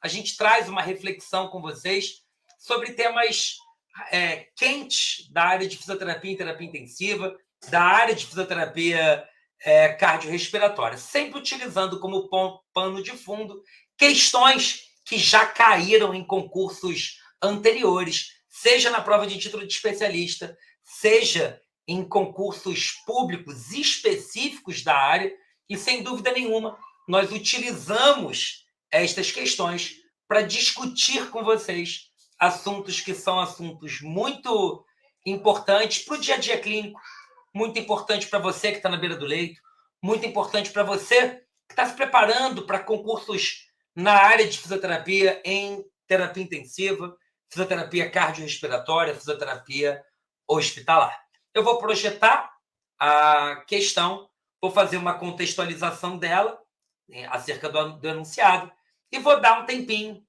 a gente traz uma reflexão com vocês sobre temas quentes da área de fisioterapia e terapia intensiva, da área de fisioterapia cardiorrespiratória, sempre utilizando como pano de fundo questões que já caíram em concursos anteriores, seja na prova de título de especialista, seja em concursos públicos específicos da área, e sem dúvida nenhuma, nós utilizamos estas questões para discutir com vocês assuntos que são assuntos muito importantes para o dia a dia clínico, muito importante para você que está na beira do leito, muito importante para você que está se preparando para concursos na área de fisioterapia em terapia intensiva, fisioterapia cardiorrespiratória, fisioterapia hospitalar. Eu vou projetar a questão, vou fazer uma contextualização dela, acerca do enunciado, e vou dar um tempinho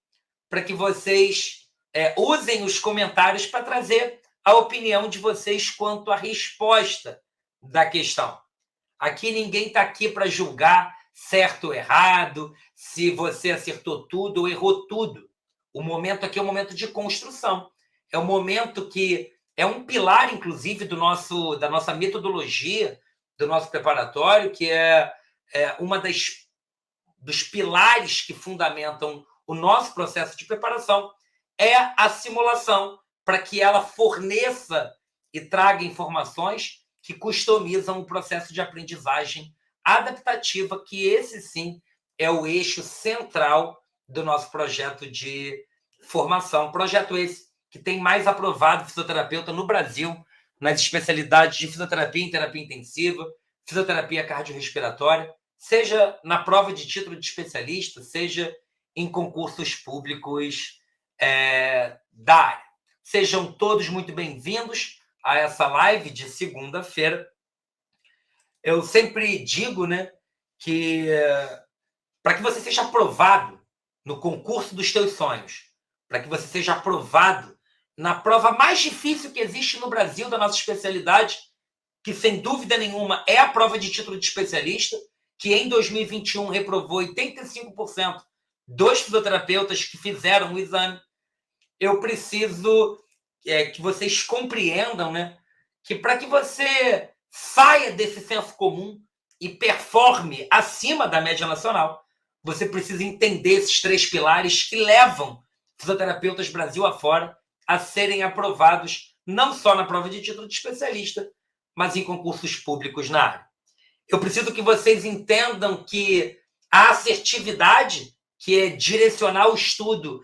para que vocês usem os comentários para trazer a opinião de vocês quanto à resposta da questão. Aqui ninguém está aqui para julgar certo ou errado, se você acertou tudo ou errou tudo. O momento aqui é um momento de construção. É um momento que é um pilar, inclusive, da nossa metodologia, do nosso preparatório, que é uma dos pilares que fundamentam o nosso processo de preparação, é a simulação, para que ela forneça e traga informações que customizam o processo de aprendizagem adaptativa, que esse sim é o eixo central do nosso projeto de formação. Projeto esse que tem mais aprovado fisioterapeuta no Brasil, nas especialidades de fisioterapia em terapia intensiva, fisioterapia cardiorrespiratória, seja na prova de título de especialista, seja em concursos públicos da área. Sejam todos muito bem-vindos a essa live de segunda-feira. Eu sempre digo, que para que você seja aprovado no concurso dos teus sonhos, para que você seja aprovado na prova mais difícil que existe no Brasil da nossa especialidade, que sem dúvida nenhuma é a prova de título de especialista, que em 2021 reprovou 85% dos fisioterapeutas que fizeram o exame, eu preciso que vocês compreendam, que para que você saia desse senso comum e performe acima da média nacional, você precisa entender esses 3 pilares que levam fisioterapeutas Brasil afora a serem aprovados não só na prova de título de especialista, mas em concursos públicos na área. Eu preciso que vocês entendam que a assertividade, que é direcionar o estudo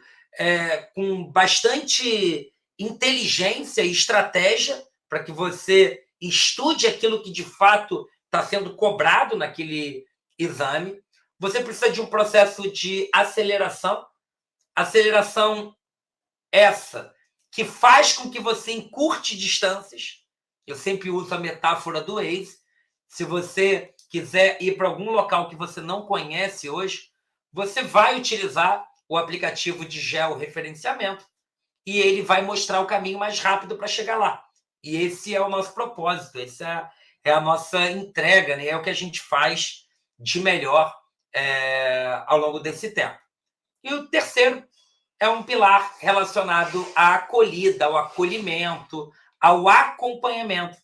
com bastante inteligência e estratégia, para que você estude aquilo que de fato está sendo cobrado naquele exame. Você precisa de um processo de aceleração essa que faz com que você encurte distâncias. Eu sempre uso a metáfora do Waze. Se você quiser ir para algum local que você não conhece hoje, você vai utilizar o aplicativo de georreferenciamento e ele vai mostrar o caminho mais rápido para chegar lá. E esse é o nosso propósito, essa é a nossa entrega, é o que a gente faz de melhor ao longo desse tempo. E o terceiro é um pilar relacionado à acolhida, ao acolhimento, ao acompanhamento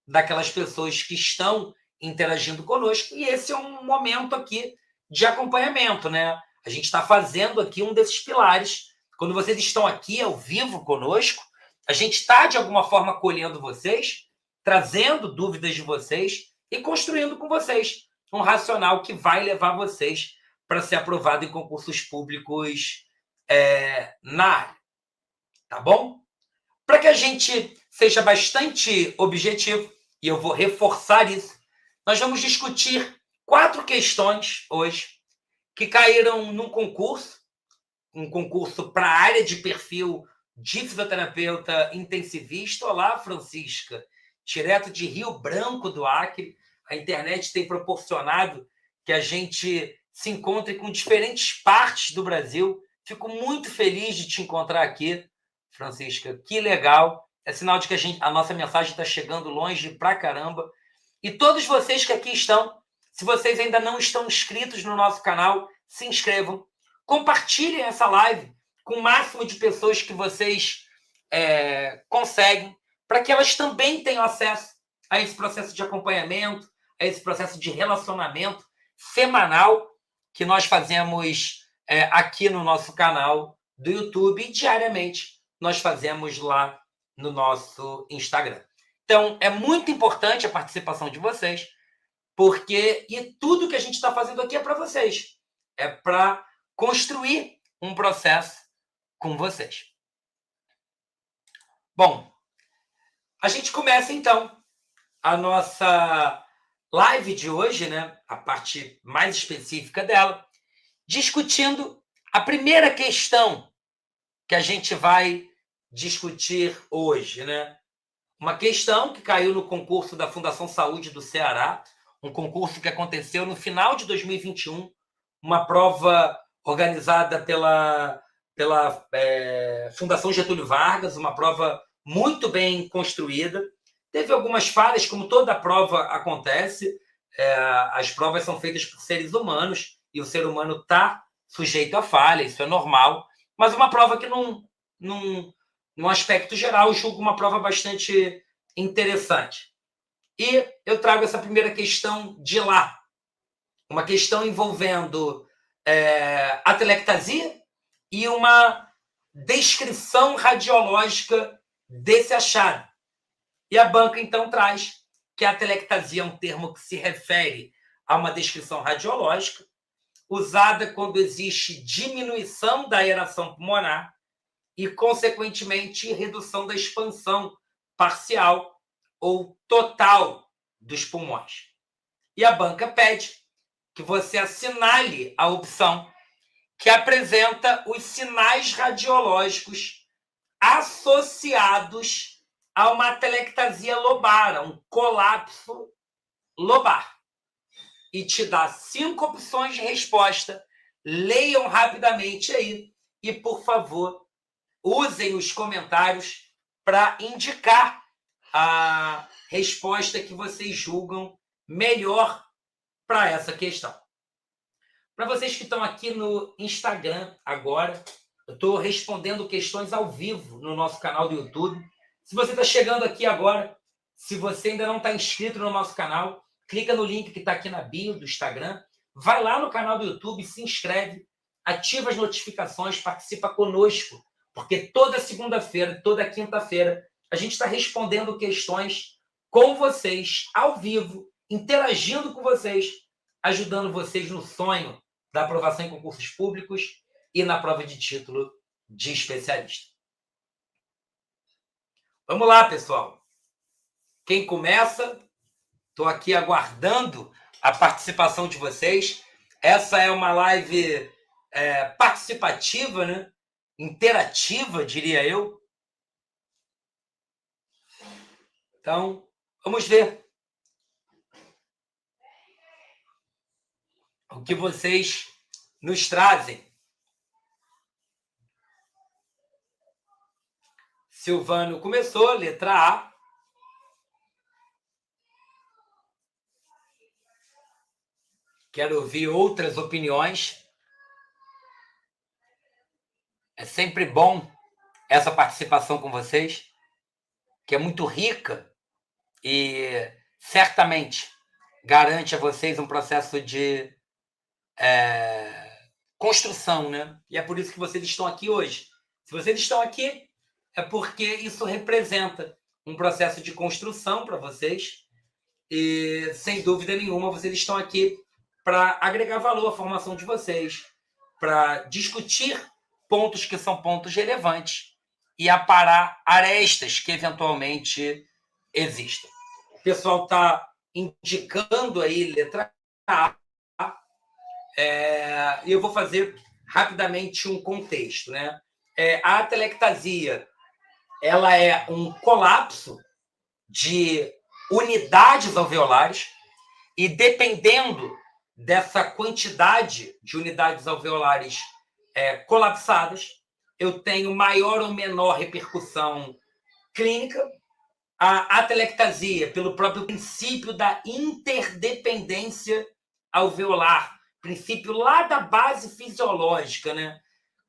daquelas pessoas que estão interagindo conosco. E esse é um momento aqui de acompanhamento, A gente está fazendo aqui um desses pilares. Quando vocês estão aqui ao vivo conosco, a gente está, de alguma forma, acolhendo vocês, trazendo dúvidas de vocês e construindo com vocês um racional que vai levar vocês para ser aprovado em concursos públicos na área. Tá bom? Para que a gente seja bastante objetivo, e eu vou reforçar isso, nós vamos discutir 4 questões hoje que caíram num concurso, um concurso para a área de perfil de fisioterapeuta intensivista. Olá, Francisca, direto de Rio Branco do Acre. A internet tem proporcionado que a gente se encontre com diferentes partes do Brasil. Fico muito feliz de te encontrar aqui, Francisca. Que legal. É sinal de que a nossa mensagem está chegando longe pra caramba. E todos vocês que aqui estão, se vocês ainda não estão inscritos no nosso canal, se inscrevam, compartilhem essa live com o máximo de pessoas que vocês conseguem, para que elas também tenham acesso a esse processo de acompanhamento, a esse processo de relacionamento semanal que nós fazemos aqui no nosso canal do YouTube e diariamente nós fazemos lá no nosso Instagram. Então, é muito importante a participação de vocês, porque tudo que a gente está fazendo aqui é para vocês. É para construir um processo com vocês. Bom, a gente começa então a nossa live de hoje, né? A parte mais específica dela, discutindo a primeira questão que a gente vai discutir hoje, né? Uma questão que caiu no concurso da Fundação Saúde do Ceará, um concurso que aconteceu no final de 2021, uma prova organizada pela Fundação Getúlio Vargas, uma prova muito bem construída. Teve algumas falhas, como toda prova acontece. As provas são feitas por seres humanos e o ser humano está sujeito a falha, isso é normal. Mas uma prova que, num aspecto geral, eu julgo uma prova bastante interessante. E eu trago essa primeira questão de lá. Uma questão envolvendo atelectasia e uma descrição radiológica desse achado. E a banca, então, traz que a atelectasia é um termo que se refere a uma descrição radiológica usada quando existe diminuição da aeração pulmonar e, consequentemente, redução da expansão parcial ou total dos pulmões. E a banca pede que você assinale a opção que apresenta os sinais radiológicos associados a uma atelectasia lobar, um colapso lobar. E te dá 5 opções de resposta. Leiam rapidamente aí e, por favor, usem os comentários para indicar a resposta que vocês julgam melhor para essa questão. Para vocês que estão aqui no Instagram agora, eu estou respondendo questões ao vivo no nosso canal do YouTube. Se você está chegando aqui agora, se você ainda não está inscrito no nosso canal, clica no link que está aqui na bio do Instagram, vai lá no canal do YouTube, se inscreve, ativa as notificações, participa conosco, porque toda segunda-feira, toda quinta-feira, a gente está respondendo questões com vocês, ao vivo, interagindo com vocês, ajudando vocês no sonho da aprovação em concursos públicos e na prova de título de especialista. Vamos lá, pessoal. Quem começa? Estou aqui aguardando a participação de vocês. Essa é uma live participativa, né? Interativa, diria eu. Então, vamos ver o que vocês nos trazem. Silvano começou, letra A. Quero ouvir outras opiniões. É sempre bom essa participação com vocês, que é muito rica e certamente garante a vocês um processo de construção, né? E é por isso que vocês estão aqui hoje. Se vocês estão aqui, é porque isso representa um processo de construção para vocês e, sem dúvida nenhuma, vocês estão aqui para agregar valor à formação de vocês, para discutir pontos que são pontos relevantes e aparar arestas que eventualmente existem. O pessoal está indicando aí letra A. E eu vou fazer rapidamente um contexto, né? A atelectasia, ela é um colapso de unidades alveolares e, dependendo dessa quantidade de unidades alveolares colapsadas, eu tenho maior ou menor repercussão clínica. A atelectasia, pelo próprio princípio da interdependência alveolar, princípio lá da base fisiológica, né?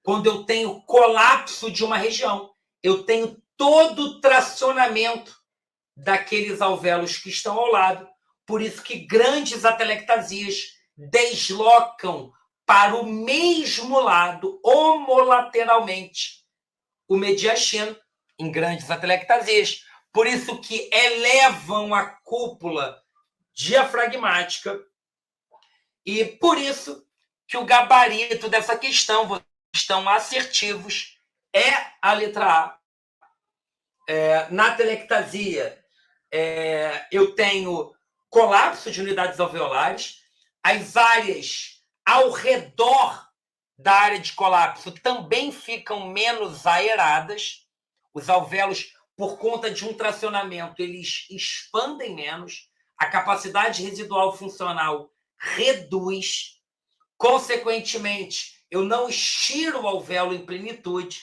Quando eu tenho colapso de uma região, eu tenho todo o tracionamento daqueles alvéolos que estão ao lado. Por isso que grandes atelectasias deslocam para o mesmo lado, homolateralmente, o mediastino, em grandes atelectasias. Por isso que elevam a cúpula diafragmática e por isso que o gabarito dessa questão, vocês estão assertivos, é a letra A. Na atelectasia, eu tenho colapso de unidades alveolares, as áreas ao redor da área de colapso também ficam menos aeradas, os alvéolos, por conta de um tracionamento, eles expandem menos, a capacidade residual funcional reduz, consequentemente, eu não estiro o alvéolo em plenitude,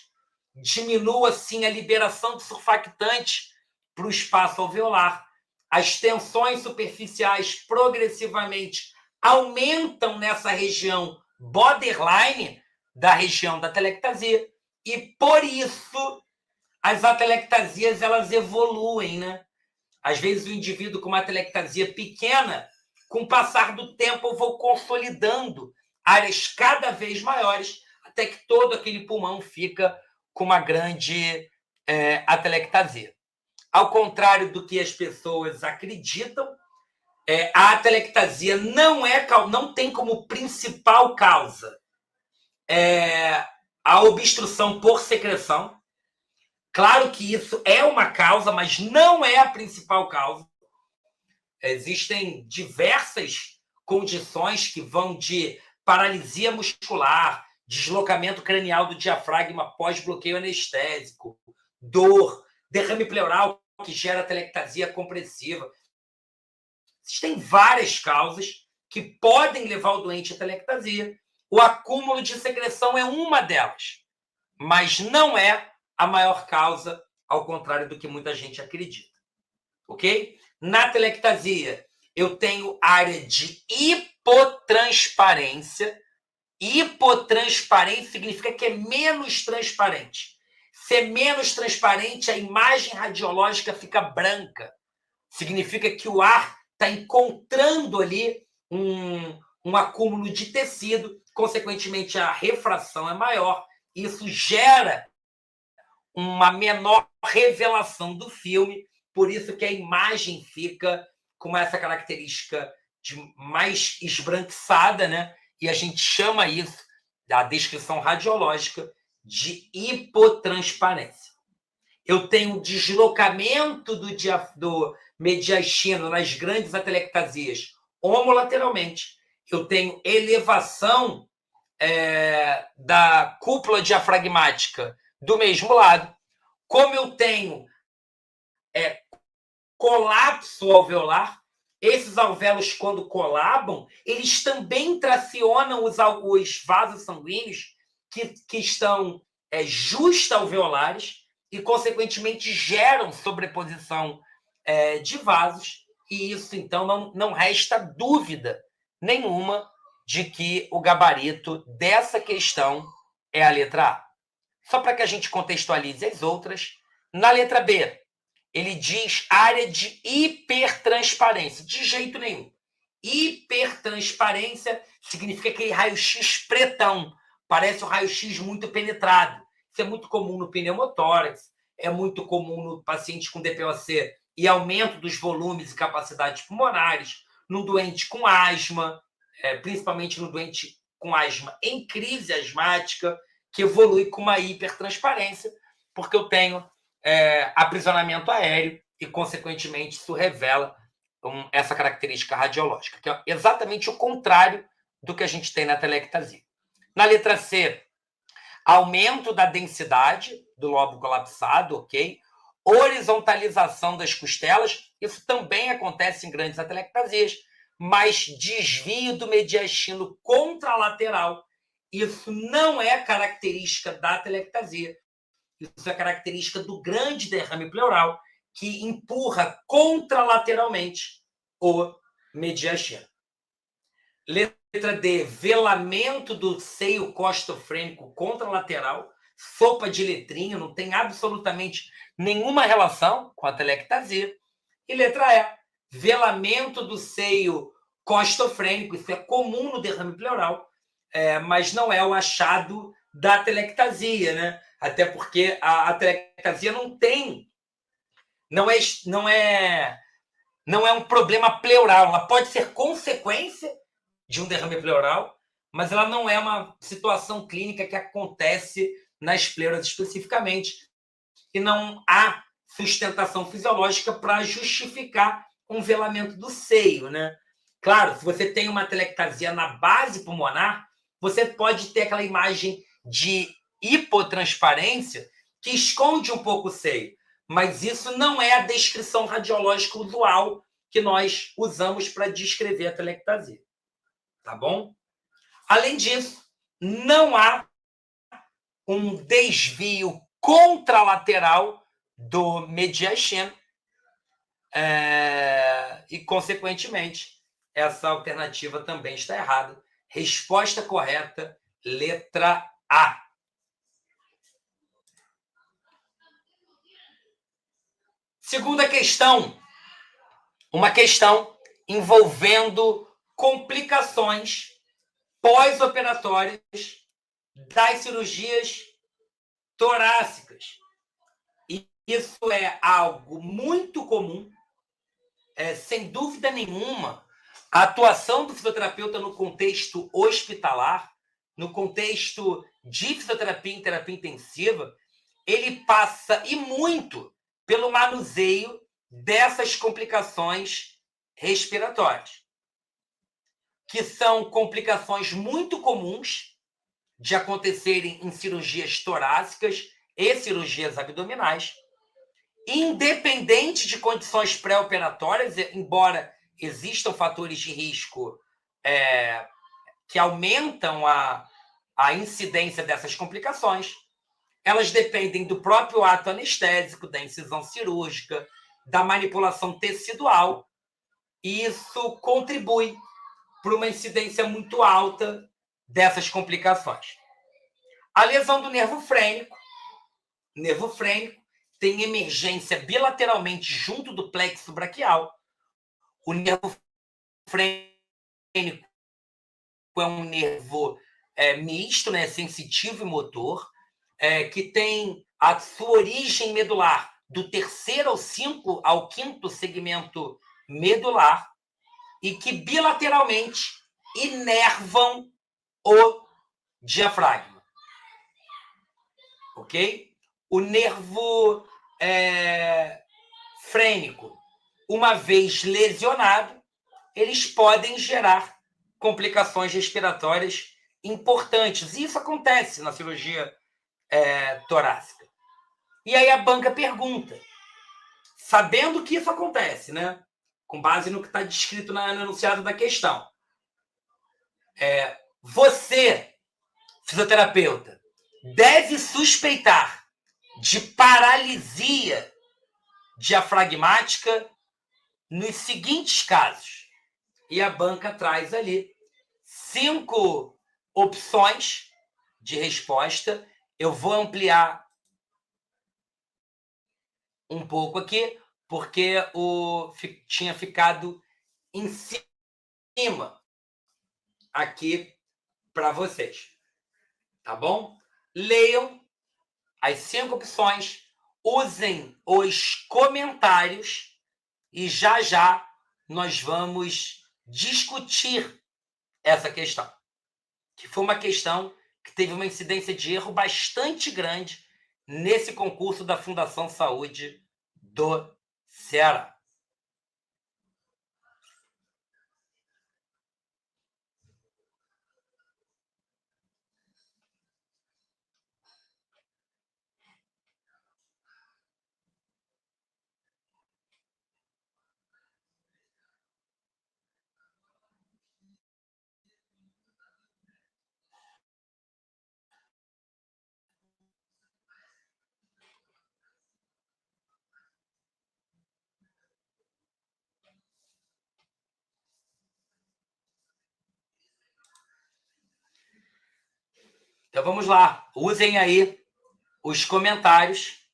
diminuo assim a liberação de surfactante para o espaço alveolar, as tensões superficiais progressivamente aumentam nessa região borderline da região da atelectasia, e por isso as atelectasias elas evoluem, né? Às vezes o indivíduo com uma atelectasia pequena, com o passar do tempo eu vou consolidando áreas cada vez maiores, até que todo aquele pulmão fica com uma grande atelectasia. Ao contrário do que as pessoas acreditam, a atelectasia não tem como principal causa a obstrução por secreção. Claro que isso é uma causa, mas não é a principal causa. Existem diversas condições que vão de paralisia muscular, deslocamento cranial do diafragma pós-bloqueio anestésico, dor, derrame pleural que gera atelectasia compressiva. Existem várias causas que podem levar o doente à atelectasia. O acúmulo de secreção é uma delas, mas não é a maior causa, ao contrário do que muita gente acredita. Ok? Na atelectasia, eu tenho área de hipotransparência. Hipotransparência significa que é menos transparente. Se é menos transparente, a imagem radiológica fica branca. Significa que o ar está encontrando ali um acúmulo de tecido, consequentemente a refração é maior. Isso gera uma menor revelação do filme, por isso que a imagem fica com essa característica de mais esbranquiçada, né? E a gente chama isso, da descrição radiológica, de hipotransparência. Eu tenho deslocamento do mediastino nas grandes atelectasias homolateralmente. Eu tenho elevação da cúpula diafragmática do mesmo lado. Como eu tenho colapso alveolar, esses alvéolos, quando colabam, eles também tracionam os vasos sanguíneos que estão justa-alveolares e, consequentemente, geram sobreposição de vasos, e isso, então, não resta dúvida nenhuma de que o gabarito dessa questão é a letra A. Só para que a gente contextualize as outras, na letra B, ele diz área de hipertransparência. De jeito nenhum. Hipertransparência significa aquele raio-x pretão. Parece um raio-x muito penetrado. Isso é muito comum no pneumotórax, é muito comum no paciente com DPOC e aumento dos volumes e capacidades pulmonares, no doente com asma, principalmente no doente com asma em crise asmática, que evolui com uma hipertransparência, porque eu tenho aprisionamento aéreo e, consequentemente, isso revela essa característica radiológica, que é exatamente o contrário do que a gente tem na atelectasia. Na letra C, aumento da densidade do lobo colapsado, ok? Horizontalização das costelas, isso também acontece em grandes atelectasias, mas desvio do mediastino contralateral, isso não é característica da atelectasia, isso é característica do grande derrame pleural, que empurra contralateralmente o mediastino. Letra Letra D, velamento do seio costofrênico contralateral, sopa de letrinho, não tem absolutamente nenhuma relação com a telectasia. E letra E, velamento do seio costofrênico, isso é comum no derrame pleural, mas não é o achado da telectasia, né? Até porque a telectasia não é um problema pleural, ela pode ser consequência de um derrame pleural, mas ela não é uma situação clínica que acontece nas pleuras especificamente, e não há sustentação fisiológica para justificar um velamento do seio, né? Claro, se você tem uma telectasia na base pulmonar, você pode ter aquela imagem de hipotransparência que esconde um pouco o seio, mas isso não é a descrição radiológica usual que nós usamos para descrever a telectasia. Tá bom? Além disso, não há um desvio contralateral do mediastino e, consequentemente, essa alternativa também está errada. Resposta correta, letra A. Segunda questão. Uma questão envolvendo complicações pós-operatórias das cirurgias torácicas. E isso é algo muito comum, sem dúvida nenhuma. A atuação do fisioterapeuta no contexto hospitalar, no contexto de fisioterapia em terapia intensiva, ele passa e muito pelo manuseio dessas complicações respiratórias, que são complicações muito comuns de acontecerem em cirurgias torácicas e cirurgias abdominais, independente de condições pré-operatórias, embora existam fatores de risco que aumentam a incidência dessas complicações, elas dependem do próprio ato anestésico, da incisão cirúrgica, da manipulação tecidual, e isso contribui para uma incidência muito alta dessas complicações. A lesão do nervo frênico tem emergência bilateralmente junto do plexo braquial. O nervo frênico é um nervo misto, né, sensitivo e motor, que tem a sua origem medular do terceiro ao quinto segmento medular e que bilateralmente inervam o diafragma. Ok? O nervo frênico, uma vez lesionado, eles podem gerar complicações respiratórias importantes. E isso acontece na cirurgia torácica. E aí a banca pergunta, sabendo que isso acontece, né? Com base no que está descrito no enunciado da questão. Você, fisioterapeuta, deve suspeitar de paralisia diafragmática nos seguintes casos. E a banca traz ali 5 opções de resposta. Eu vou ampliar um pouco aqui, porque tinha ficado em cima aqui para vocês. Tá bom? Leiam as 5 opções, usem os comentários e já já nós vamos discutir essa questão, que foi uma questão que teve uma incidência de erro bastante grande nesse concurso da Fundação Saúde do Ceará. Então vamos lá, usem aí os comentários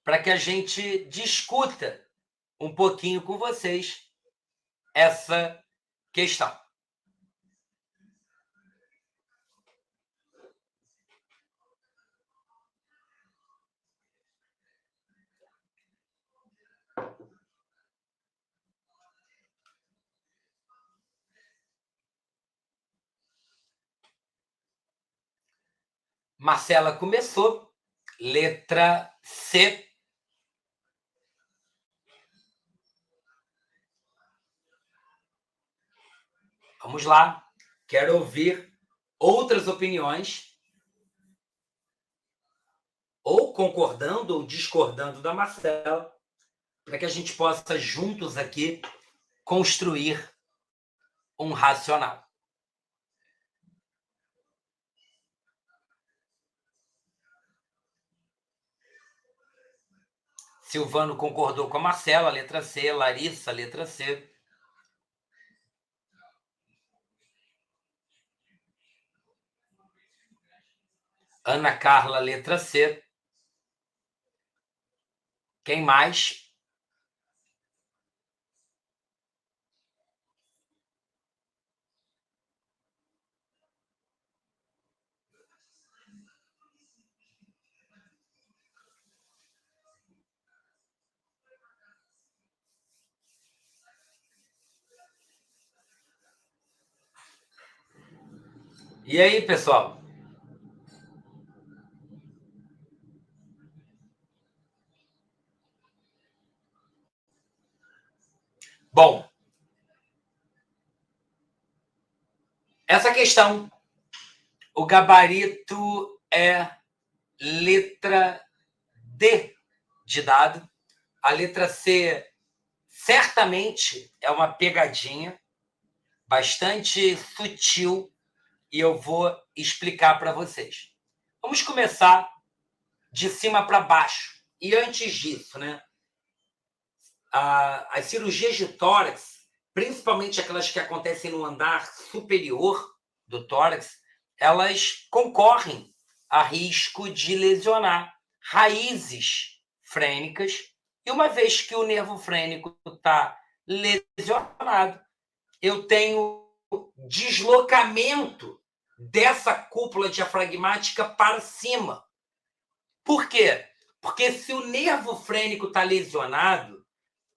para que a gente discuta um pouquinho com vocês essa questão. Marcela começou, letra C. Vamos lá, quero ouvir outras opiniões, ou concordando ou discordando da Marcela, para que a gente possa juntos aqui construir um racional. Silvano concordou com a Marcela, letra C. Larissa, letra C. Ana Carla, letra C. Quem mais? E aí, pessoal? Bom, essa questão, o gabarito é letra D de dado. A letra C certamente é uma pegadinha bastante sutil e eu vou explicar para vocês. Vamos começar de cima para baixo. E antes disso, né? As cirurgias de tórax, principalmente aquelas que acontecem no andar superior do tórax, elas concorrem a risco de lesionar raízes frênicas. E uma vez que o nervo frênico está lesionado, eu tenho deslocamento dessa cúpula diafragmática para cima. Por quê? Porque se o nervo frênico está lesionado,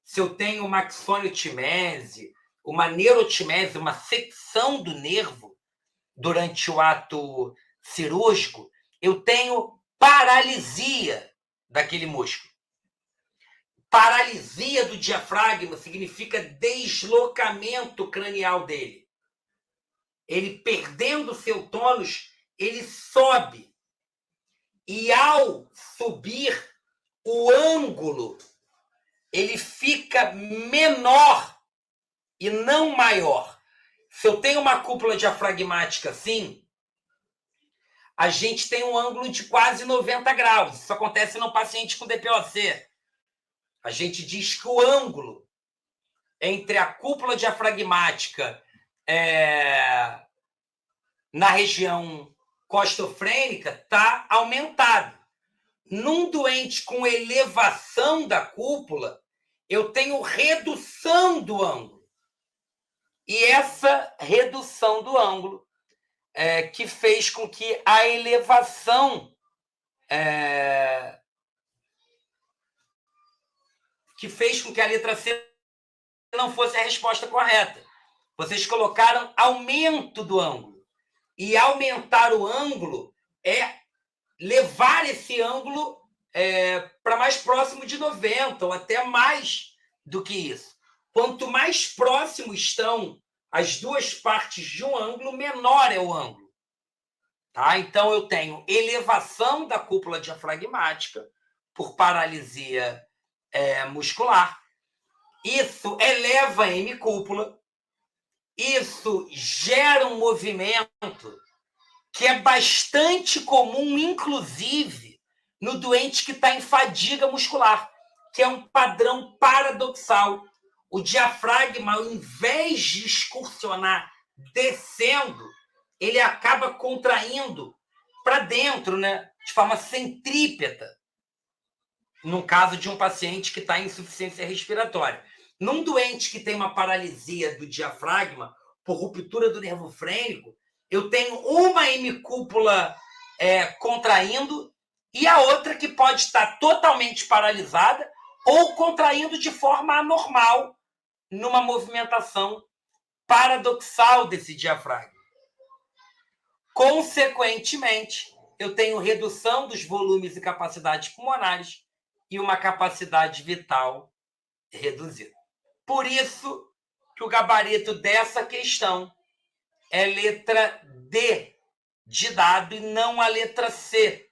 se eu tenho uma axoniotimese, uma neurotimese, uma secção do nervo durante o ato cirúrgico, eu tenho paralisia daquele músculo. Paralisia do diafragma significa deslocamento cranial dele. Ele perdendo seu tônus, ele sobe. E ao subir, o ângulo ele fica menor e não maior. Se eu tenho uma cúpula diafragmática assim, a gente tem um ângulo de quase 90 graus. Isso acontece no paciente com DPOC. A gente diz que o ângulo entre a cúpula diafragmática na região costofrênica está aumentado. Num doente com elevação da cúpula, eu tenho redução do ângulo. E essa redução do ângulo que fez com que a elevação que fez com que a letra C não fosse a resposta correta. Vocês colocaram aumento do ângulo. E aumentar o ângulo é levar esse ângulo para mais próximo de 90, ou até mais do que isso. Quanto mais próximo estão as duas partes de um ângulo, menor é o ângulo. Tá? Então, eu tenho elevação da cúpula diafragmática por paralisia muscular. Isso eleva a hemicúpula. Isso gera um movimento que é bastante comum, inclusive, no doente que está em fadiga muscular, que é um padrão paradoxal. O diafragma, ao invés de excursionar descendo, ele acaba contraindo para dentro, né, de forma centrípeta, no caso de um paciente que está em insuficiência respiratória. Num doente que tem uma paralisia do diafragma por ruptura do nervo frênico, eu tenho uma hemicúpula contraindo e a outra que pode estar totalmente paralisada ou contraindo de forma anormal numa movimentação paradoxal desse diafragma. Consequentemente, eu tenho redução dos volumes e capacidades pulmonares e uma capacidade vital reduzida. Por isso que o gabarito dessa questão é letra D de dado e não a letra C.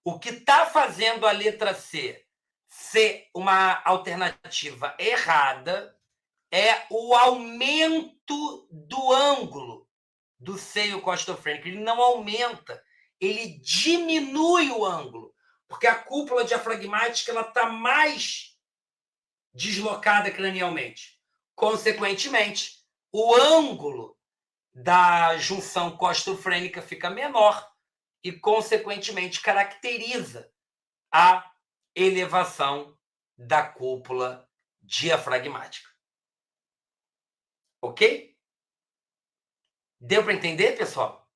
O que está fazendo a letra C ser uma alternativa errada é o aumento do ângulo do seio costofrênico. Ele não aumenta, ele diminui o ângulo, porque a cúpula diafragmática está mais deslocada cranialmente. Consequentemente, o ângulo da junção costofrênica fica menor e, consequentemente, caracteriza a elevação da cúpula diafragmática. Ok? Deu para entender, pessoal?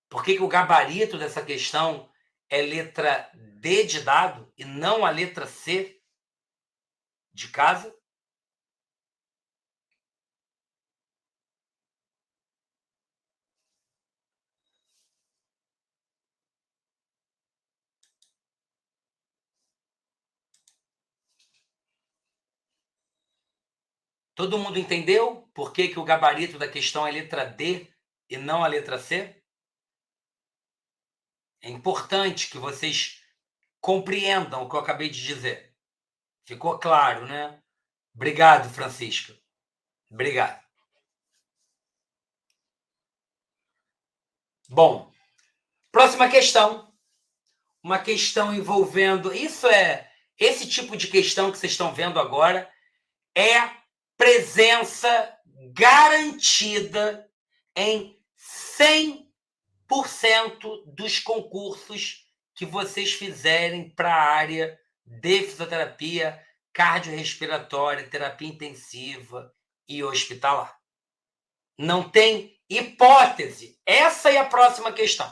Por que o gabarito dessa questão é letra D de dado e não a letra C de casa? Todo mundo entendeu por que o gabarito da questão é letra D e não a letra C? É importante que vocês compreendam o que eu acabei de dizer. Ficou claro, né? Obrigado, Francisca. Obrigado. Bom, próxima questão. Uma questão envolvendo... Esse tipo de questão que vocês estão vendo agora é presença garantida em 100% dos concursos que vocês fizerem para a área de fisioterapia cardiorrespiratória, terapia intensiva e hospitalar. Não tem hipótese. Essa é a próxima questão.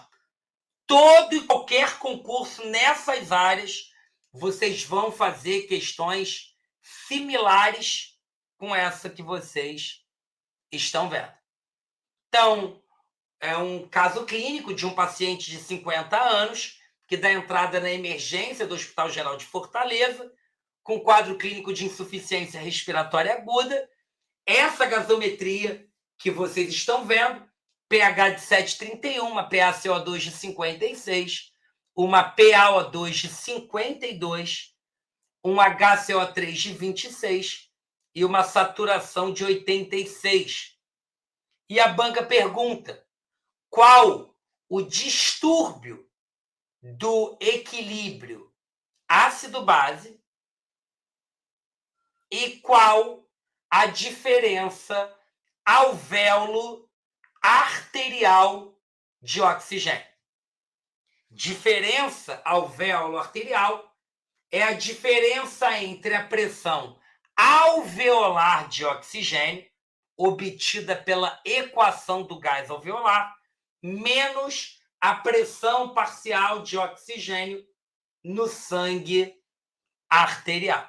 Todo e qualquer concurso nessas áreas, vocês vão fazer questões similares com essa que vocês estão vendo. Então, é um caso clínico de um paciente de 50 anos que dá entrada na emergência do Hospital Geral de Fortaleza, com quadro clínico de insuficiência respiratória aguda. Essa gasometria que vocês estão vendo, pH de 7,31, uma PaCO2 de 56, uma PaO2 de 52, um HCO3 de 26 e uma saturação de 86. E a banca pergunta: qual o distúrbio do equilíbrio ácido-base e qual a diferença alvéolo arterial de oxigênio? Diferença alvéolo arterial é a diferença entre a pressão alveolar de oxigênio, obtida pela equação do gás alveolar, menos a pressão parcial de oxigênio no sangue arterial.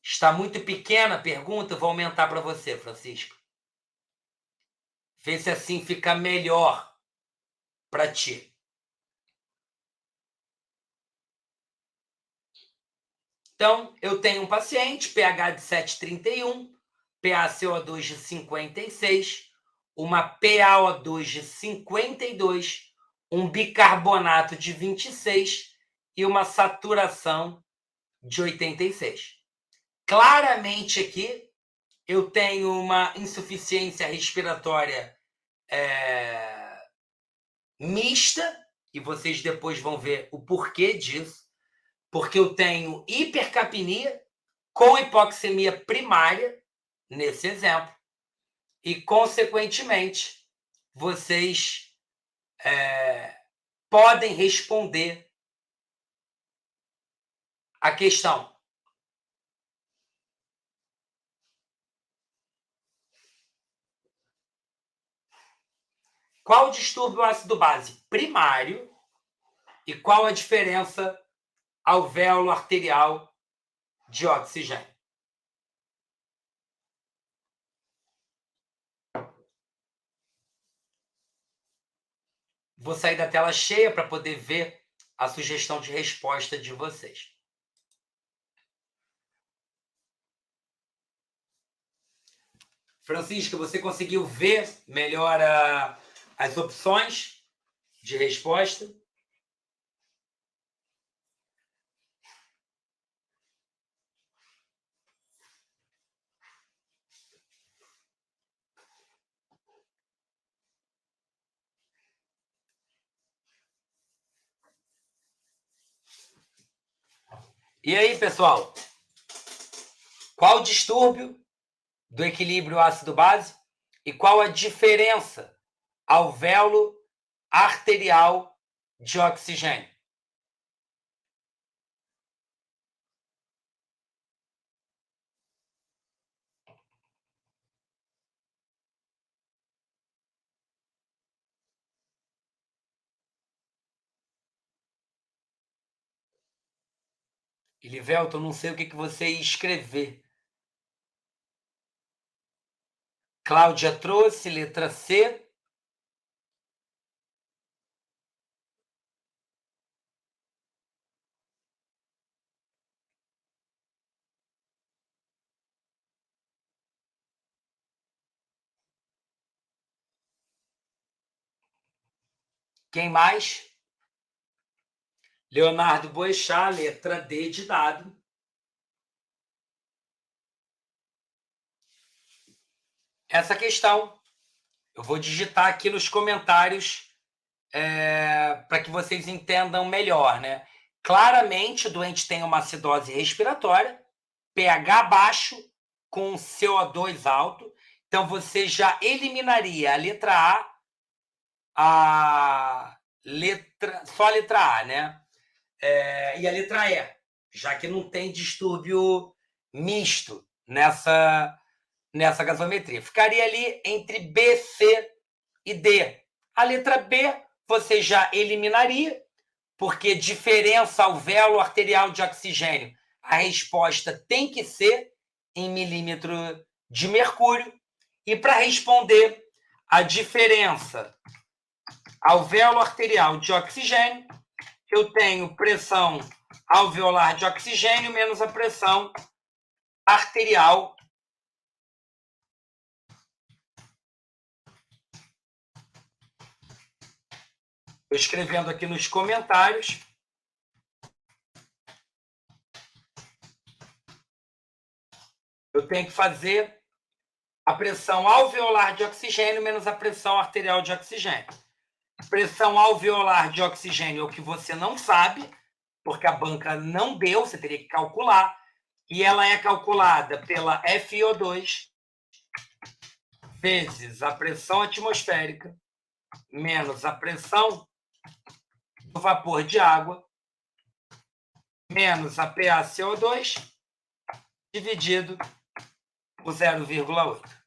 Está muito pequena a pergunta, vou aumentar para você, Francisco. Vê se assim fica melhor para ti. Então, eu tenho um paciente, pH de 7,31, PaCO2 de 56, uma PaO2 de 52, um bicarbonato de 26 e uma saturação de 86. Claramente aqui, eu tenho uma insuficiência respiratória mista, e vocês depois vão ver o porquê disso, porque eu tenho hipercapnia com hipoxemia primária, nesse exemplo, e, consequentemente, vocês podem responder a questão. Qual o distúrbio ácido-base primário e qual a diferença alvéolo arterial de oxigênio? Vou sair da tela cheia para poder ver a sugestão de resposta de vocês. Francisca, você conseguiu ver melhor as opções de resposta? E aí, pessoal? Qual o distúrbio do equilíbrio ácido-base e qual a diferença alvéolo arterial de oxigênio? Elivelton, não sei o que você ia escrever. Cláudia trouxe, letra C. Quem mais? Leonardo Boechat, letra D de dado. Essa questão eu vou digitar aqui nos comentários para que vocês entendam melhor, né? Claramente, o doente tem uma acidose respiratória, pH baixo, com CO2 alto. Então, você já eliminaria a letra A, só a letra A, né? E a letra E, já que não tem distúrbio misto nessa gasometria. Ficaria ali entre B, C e D. A letra B você já eliminaria, porque diferença alvéolo arterial de oxigênio, a resposta tem que ser em milímetro de mercúrio. E para responder a diferença alvéolo arterial de oxigênio, eu tenho pressão alveolar de oxigênio menos a pressão arterial . Estou escrevendo aqui nos comentários. Eu tenho que fazer a pressão alveolar de oxigênio menos a pressão arterial de oxigênio. Pressão alveolar de oxigênio é o que você não sabe, porque a banca não deu, você teria que calcular, e ela é calculada pela FiO2 vezes a pressão atmosférica menos a pressão do vapor de água menos a PaCO2 dividido por 0,8.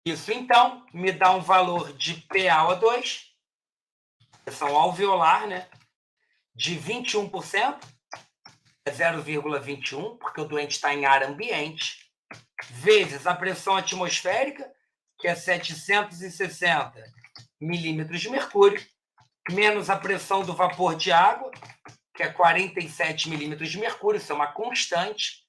Isso, então, me dá um valor de PaO2, pressão alveolar, né, de 21%, é 0,21, porque o doente está em ar ambiente, vezes a pressão atmosférica, que é 760 milímetros de mercúrio, menos a pressão do vapor de água, que é 47 milímetros de mercúrio, isso é uma constante,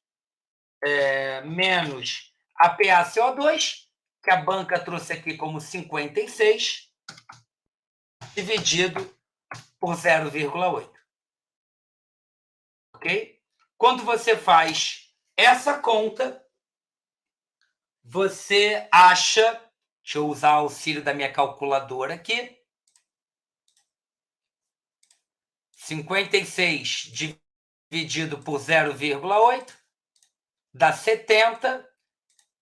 menos a PaCO2, que a banca trouxe aqui como 56, dividido por 0,8. Ok? Quando você faz essa conta, você acha, deixa eu usar o auxílio da minha calculadora aqui, 56 dividido por 0,8 dá 70,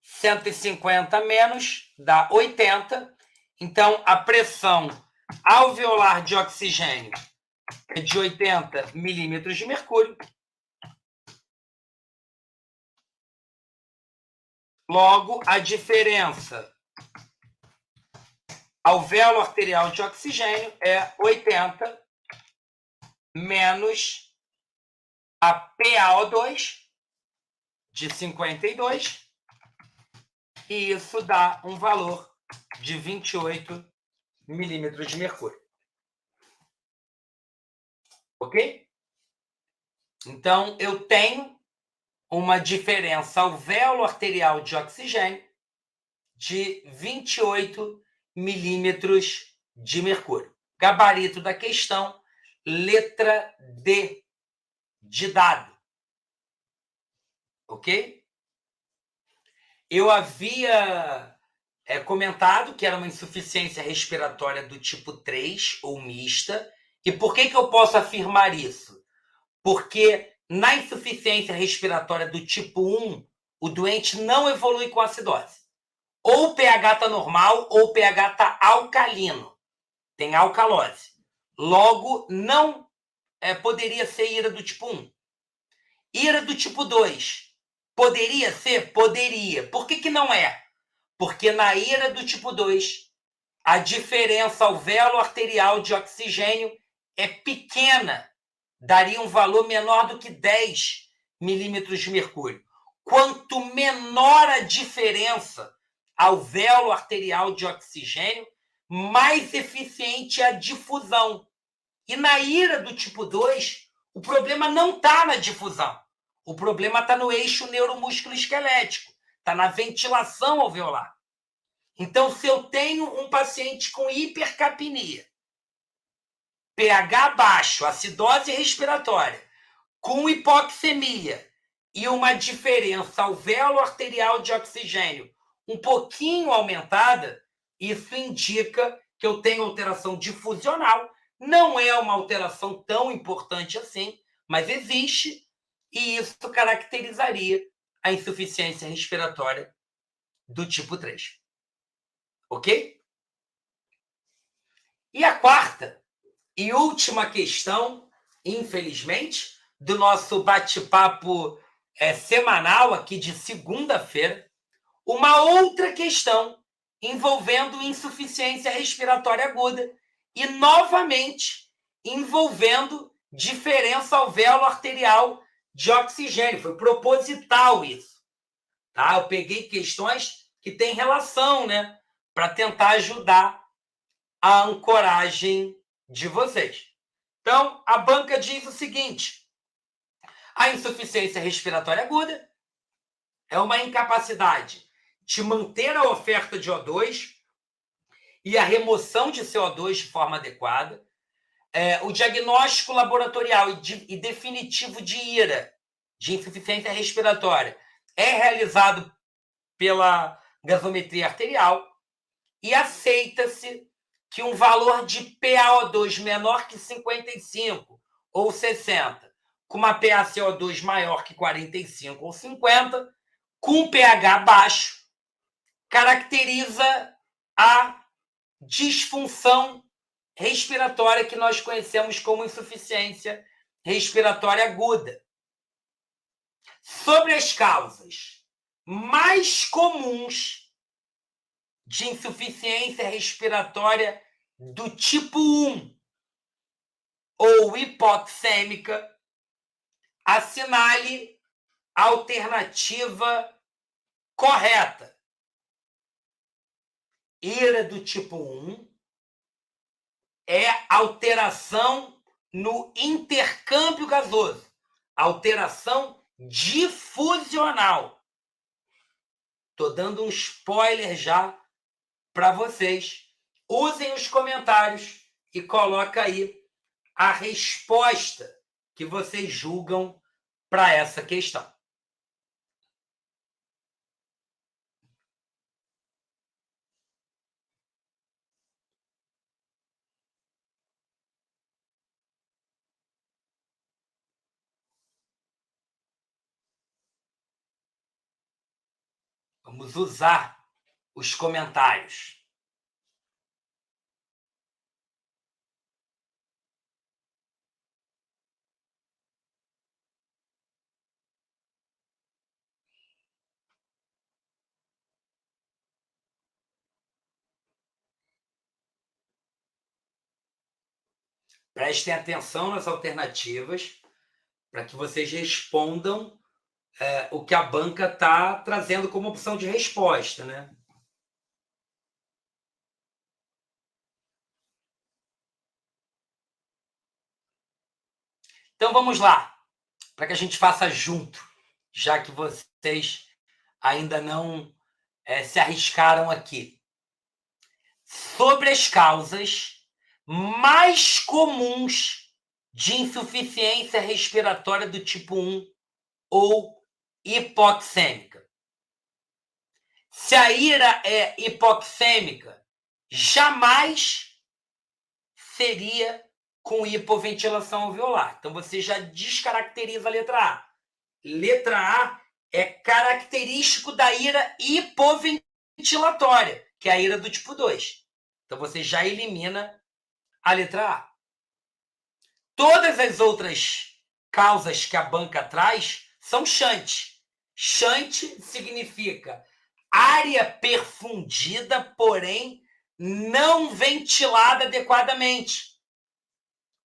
150 menos dá 80, Então, a pressão alveolar de oxigênio é de 80 milímetros de mercúrio. Logo, a diferença alvéolo arterial de oxigênio é 80 menos a PaO2 de 52, e isso dá um valor de 28 milímetros de mercúrio. Ok? Então, eu tenho uma diferença alvéolo arterial de oxigênio de 28 milímetros de mercúrio. Gabarito da questão, letra D de dado. Ok? Eu havia comentado que era uma insuficiência respiratória do tipo 3 ou mista. E por que eu posso afirmar isso? Porque na insuficiência respiratória do tipo 1, o doente não evolui com acidose. Ou o pH está normal ou o pH está alcalino. Tem alcalose. Logo, não poderia ser IRA do tipo 1. IRA do tipo 2. Poderia ser? Poderia. Por que não é? Porque na IRA do tipo 2, a diferença alvéolo arterial de oxigênio é pequena. Daria um valor menor do que 10 milímetros de mercúrio. Quanto menor a diferença alvéolo arterial de oxigênio, mais eficiente é a difusão. E na IRA do tipo 2, o problema não está na difusão. O problema está no eixo neuromúsculo esquelético, está na ventilação alveolar. Então, se eu tenho um paciente com hipercapnia, pH baixo, acidose respiratória, com hipoxemia e uma diferença alvéolo arterial de oxigênio um pouquinho aumentada, isso indica que eu tenho alteração difusional. Não é uma alteração tão importante assim, mas existe, e isso caracterizaria a insuficiência respiratória do tipo 3. Ok? E a quarta e última questão, infelizmente, do nosso bate-papo semanal aqui de segunda-feira, uma outra questão envolvendo insuficiência respiratória aguda e, novamente, envolvendo diferença alvéolo arterial de oxigênio. Foi proposital isso. Tá? Eu peguei questões que têm relação, né? Para tentar ajudar a ancoragem de vocês. Então, a banca diz o seguinte: a insuficiência respiratória aguda é uma incapacidade de manter a oferta de O2 e a remoção de CO2 de forma adequada. O diagnóstico laboratorial e definitivo de IRA, de insuficiência respiratória, é realizado pela gasometria arterial e aceita-se que um valor de PaO2 menor que 55 ou 60, com uma PaCO2 maior que 45 ou 50, com pH baixo, caracteriza a disfunção respiratória que nós conhecemos como insuficiência respiratória aguda. Sobre as causas mais comuns de insuficiência respiratória do tipo 1 ou hipoxêmica, assinale a alternativa correta. IRA do tipo 1 é alteração no intercâmbio gasoso, alteração difusional. Estou dando um spoiler já para vocês. Usem os comentários e coloca aí a resposta que vocês julgam para essa questão. Vamos usar os comentários. Prestem atenção nas alternativas para que vocês respondam o que a banca está trazendo como opção de resposta, né? Então vamos lá, para que a gente faça junto, já que vocês ainda não se arriscaram aqui. Sobre as causas mais comuns de insuficiência respiratória do tipo 1 ou hipoxêmica. Se a ira é hipoxêmica, jamais seria com hipoventilação alveolar. Então você já descaracteriza a letra A. Letra A é característico da ira hipoventilatória, que é a ira do tipo 2. Então você já elimina a letra A. Todas as outras causas que a banca traz são shunt. Shunt significa área perfundida, porém não ventilada adequadamente.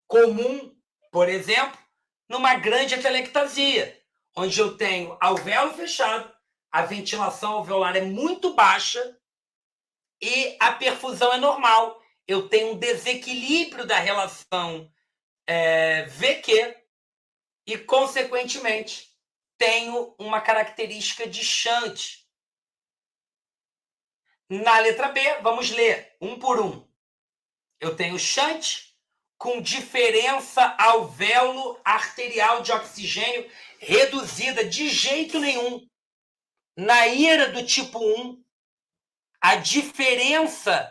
Comum, por exemplo, numa grande atelectasia, onde eu tenho alvéolo fechado, a ventilação alveolar é muito baixa e a perfusão é normal. Eu tenho um desequilíbrio da relação VQ e, consequentemente, tenho uma característica de shunt. Na letra B, vamos ler um por um. Eu tenho shunt com diferença alvéolo arterial de oxigênio reduzida de jeito nenhum. Na ira do tipo 1, a diferença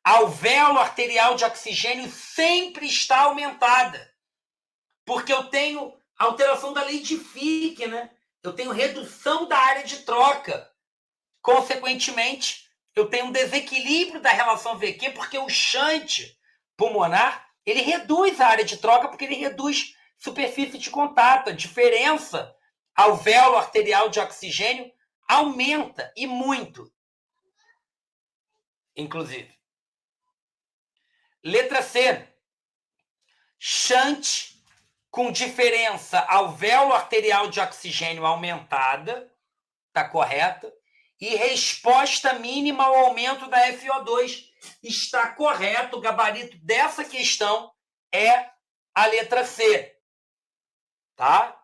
alvéolo arterial de oxigênio sempre está aumentada, porque eu tenho alteração da lei de Fick, né? Eu tenho redução da área de troca. Consequentemente, eu tenho um desequilíbrio da relação VQ, porque o shunt pulmonar, ele reduz a área de troca, porque ele reduz superfície de contato. A diferença alvéolo arterial de oxigênio aumenta, e muito, inclusive. Letra C. Shunt com diferença alvéolo arterial de oxigênio aumentada, está correta, e resposta mínima ao aumento da FO2. Está correto, o gabarito dessa questão é a letra C. Tá?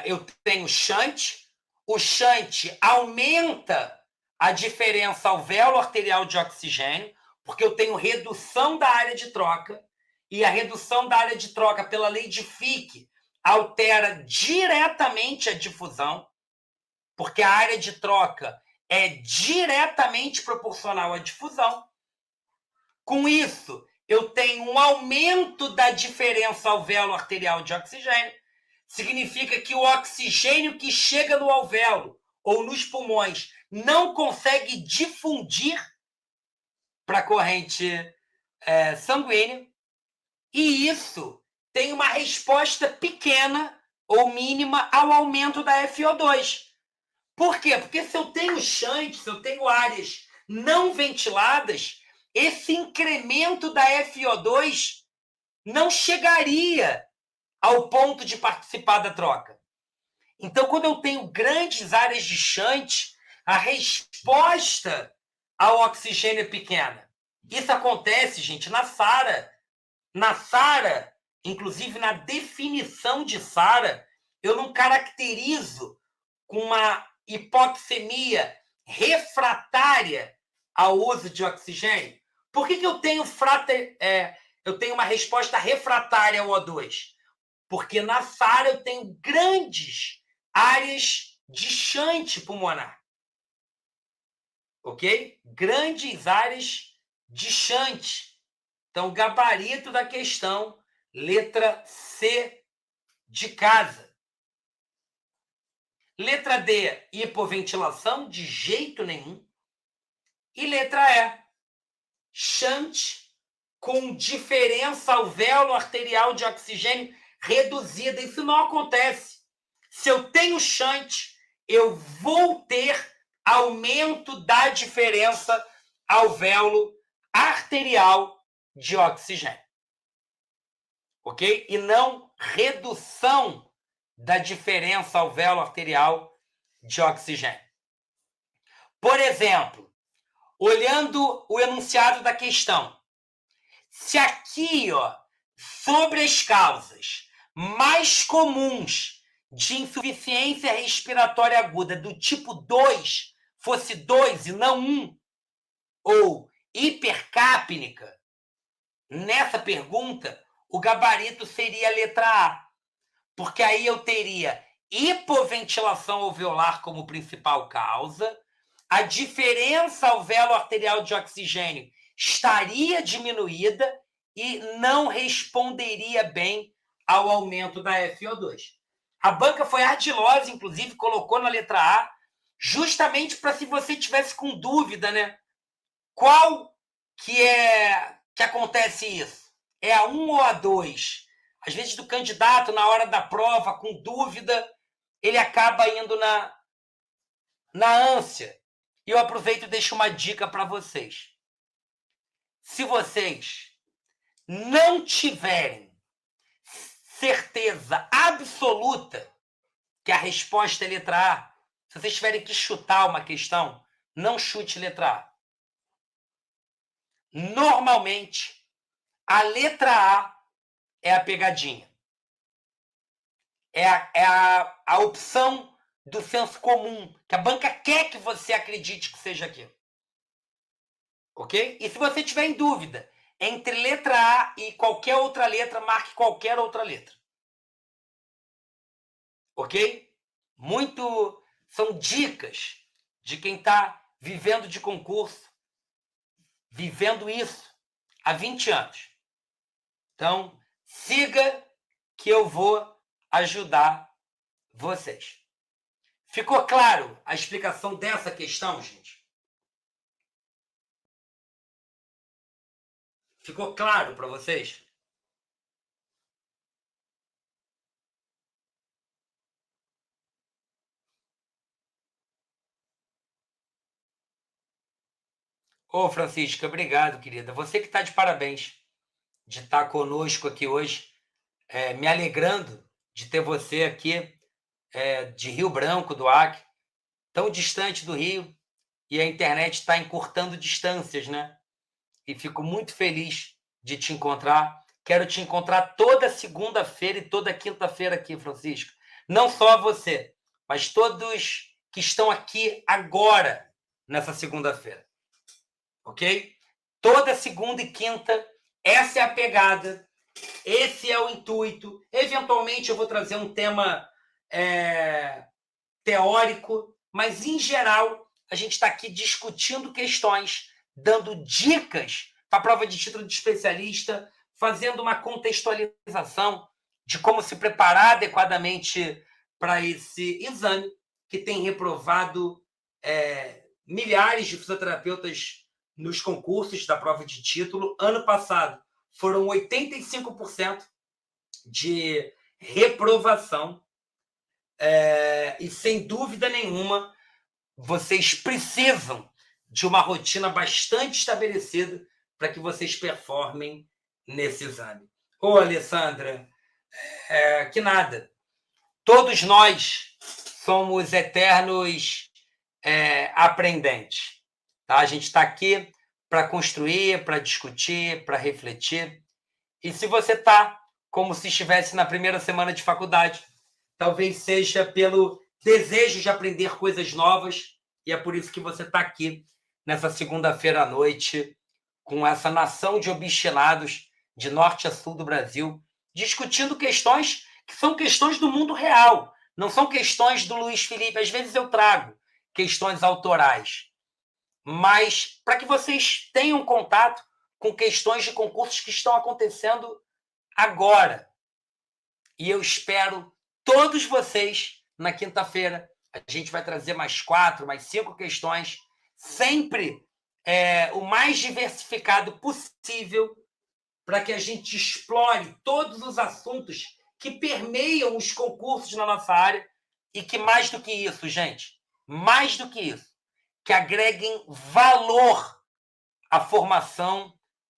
Eu tenho shunt, o shunt aumenta a diferença alvéolo arterial de oxigênio, porque eu tenho redução da área de troca, e a redução da área de troca pela lei de Fick altera diretamente a difusão, porque a área de troca é diretamente proporcional à difusão. Com isso, eu tenho um aumento da diferença alvéolo arterial de oxigênio. Significa que o oxigênio que chega no alvéolo ou nos pulmões não consegue difundir para a corrente sanguínea, e isso tem uma resposta pequena ou mínima ao aumento da FO2. Por quê? Porque se eu tenho shunt, se eu tenho áreas não ventiladas, esse incremento da FO2 não chegaria ao ponto de participar da troca. Então, quando eu tenho grandes áreas de shunt, a resposta ao oxigênio é pequena. Isso acontece, gente, na SARA. Na SARA, inclusive na definição de SARA, eu não caracterizo com uma hipoxemia refratária ao uso de oxigênio. Por que eu tenho eu tenho uma resposta refratária ao O2? Porque na SARA eu tenho grandes áreas de shunt pulmonar. Ok? Grandes áreas de shunt. Então, gabarito da questão, letra C de casa. Letra D, hipoventilação, de jeito nenhum. E letra E, shunt com diferença alvéolo arterial de oxigênio reduzida. Isso não acontece. Se eu tenho shunt, eu vou ter aumento da diferença alvéolo arterial de oxigênio. ok? E não redução da diferença alvéolo arterial de oxigênio. Por exemplo, olhando o enunciado da questão, se aqui, ó, sobre as causas mais comuns de insuficiência respiratória aguda do tipo 2 fosse 2 e não 1, ou hipercápnica, nessa pergunta, o gabarito seria a letra A, porque aí eu teria hipoventilação alveolar como principal causa, a diferença alvéolo arterial de oxigênio estaria diminuída e não responderia bem ao aumento da FiO2. A banca foi ardilosa, inclusive, colocou na letra A, justamente para se você tivesse com dúvida, né? Qual que acontece isso? É a 1 ou a 2? Às vezes, do candidato, na hora da prova, com dúvida, ele acaba indo na ânsia. E eu aproveito e deixo uma dica para vocês. Se vocês não tiverem certeza absoluta que a resposta é letra A, se vocês tiverem que chutar uma questão, não chute letra A. Normalmente, a letra A é a pegadinha. É a opção do senso comum, que a banca quer que você acredite que seja aquilo. Ok? E se você tiver em dúvida entre letra A e qualquer outra letra, marque qualquer outra letra. Ok? São dicas de quem está vivendo de concurso, vivendo isso há 20 anos. Então, siga que eu vou ajudar vocês. Ficou claro a explicação dessa questão, gente? Ficou claro para vocês? Ô, Francisca, obrigado, querida. Você que está de parabéns de estar conosco aqui hoje, me alegrando de ter você aqui de Rio Branco, do Acre, tão distante do Rio, e a internet está encurtando distâncias, né? E fico muito feliz de te encontrar. Quero te encontrar toda segunda-feira e toda quinta-feira aqui, Francisco. Não só você, mas todos que estão aqui agora, nessa segunda-feira. Ok? Toda segunda e quinta, essa é a pegada, esse é o intuito. Eventualmente eu vou trazer um tema teórico, mas em geral a gente está aqui discutindo questões, dando dicas para a prova de título de especialista, fazendo uma contextualização de como se preparar adequadamente para esse exame, que tem reprovado milhares de fisioterapeutas nos concursos da prova de título. Ano passado foram 85% de reprovação. E sem dúvida nenhuma, vocês precisam de uma rotina bastante estabelecida para que vocês performem nesse exame. Ô, Alessandra, que nada. Todos nós somos eternos aprendentes. Tá? A gente está aqui para construir, para discutir, para refletir. E se você está como se estivesse na primeira semana de faculdade, talvez seja pelo desejo de aprender coisas novas, e é por isso que você está aqui nessa segunda-feira à noite, com essa nação de obstinados de norte a sul do Brasil, discutindo questões que são questões do mundo real, não são questões do Luiz Felipe. Às vezes eu trago questões autorais, mas para que vocês tenham contato com questões de concursos que estão acontecendo agora. E eu espero todos vocês na quinta-feira. A gente vai trazer mais 4, mais 5 questões, sempre o mais diversificado possível, para que a gente explore todos os assuntos que permeiam os concursos na nossa área e que, mais do que isso, gente, mais do que isso, que agreguem valor à formação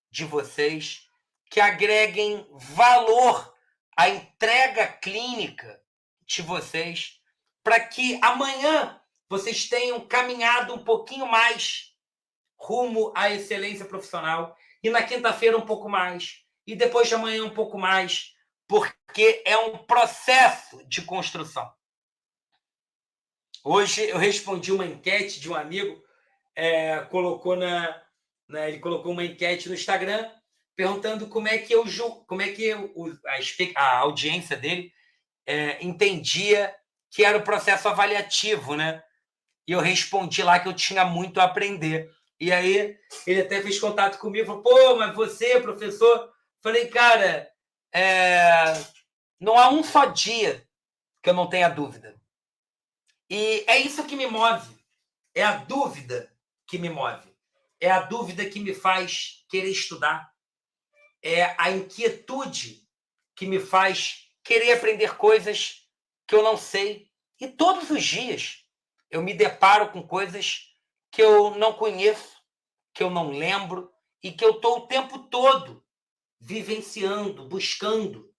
de vocês, que agreguem valor à entrega clínica de vocês, para que amanhã vocês tenham caminhado um pouquinho mais rumo à excelência profissional, e na quinta-feira um pouco mais, e depois de amanhã um pouco mais, porque é um processo de construção. Hoje eu respondi uma enquete de um amigo, ele colocou uma enquete no Instagram perguntando como é que a audiência dele entendia que era o processo avaliativo, né? E eu respondi lá que eu tinha muito a aprender. E aí ele até fez contato comigo, falou, pô, mas você, professor... Falei, cara, não há um só dia que eu não tenha dúvida. E é isso que me move. É a dúvida que me move. É a dúvida que me faz querer estudar. É a inquietude que me faz querer aprender coisas que eu não sei. E todos os dias eu me deparo com coisas que eu não conheço, que eu não lembro e que eu estou o tempo todo vivenciando, buscando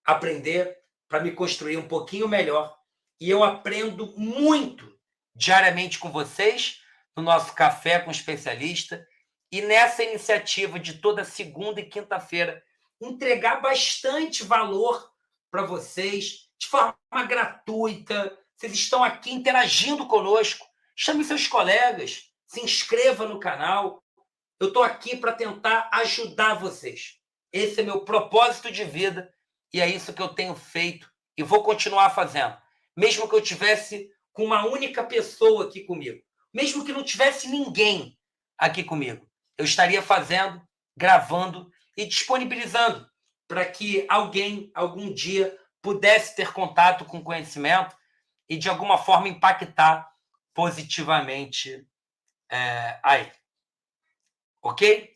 aprender para me construir um pouquinho melhor. E eu aprendo muito diariamente com vocês, no nosso Café com Especialista, e nessa iniciativa de toda segunda e quinta-feira, entregar bastante valor para vocês, de forma gratuita. Vocês estão aqui interagindo conosco. Chame seus colegas, se inscreva no canal. Eu estou aqui para tentar ajudar vocês. Esse é meu propósito de vida e é isso que eu tenho feito e vou continuar fazendo. Mesmo que eu tivesse com uma única pessoa aqui comigo, mesmo que não tivesse ninguém aqui comigo, eu estaria fazendo, gravando e disponibilizando para que alguém, algum dia, pudesse ter contato com conhecimento e, de alguma forma, impactar positivamente aí. Ok?